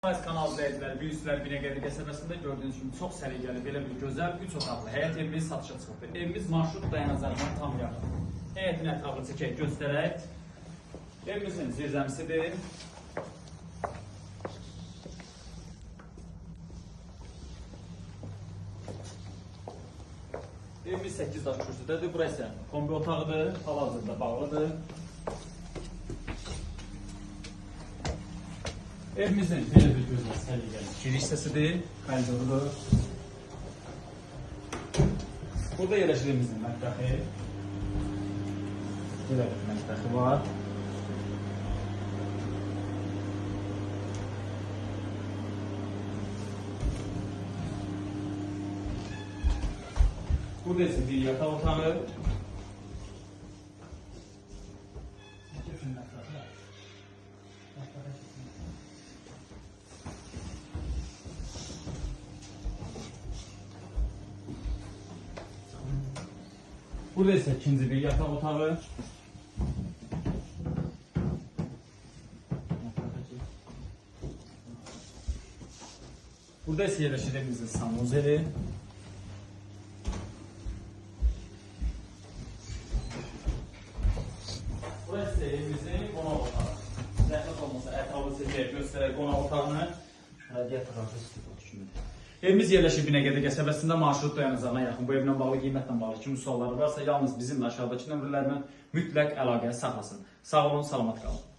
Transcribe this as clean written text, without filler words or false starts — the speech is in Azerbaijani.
Kanal izləyiciləri, Büyüklər Binəqədi qəsəbəsində gördüyünüz kimi çox səliqəli, belə bir gözəl 3 otaqlı həyət evimiz satışa çıxıb. Evimiz marşrut dayanacağından tam yaxın. Həyətin ətrafını çəkək, göstərək. Evimizin zirzəmisidir. Evimiz 8 daş kürsüdədir. Burası isə kombi otağıdır, hal-hazırda bağlıdır. Evimizin belə bir gözəl səliqəli giriş hissəsidir, koridorudur. Burada yerləşir evimizin mətbəxi. Belə bir mətbəxi var. Burada isə bir yataq otağı. Burada ise ikinci bir yatak otağı. Burada ise yerleşir evimizin sanuzeli. Burası ise evimizin qonaq otağı. Zəhmət olmasa ətrafı sizə göstərək qonaq otağını. Şuraya tərafı istifadə. Evimiz yerləşir Binəqədi qəsəbəsində marşrut dayanacağına yaxın. Bu evlə bağlı, qiymətlə bağlı kimi sualları varsa, yalnız bizimlə aşağıdakı nömrələrlə mütləq əlaqə saxlasın. Sağ olun, salamat qalın.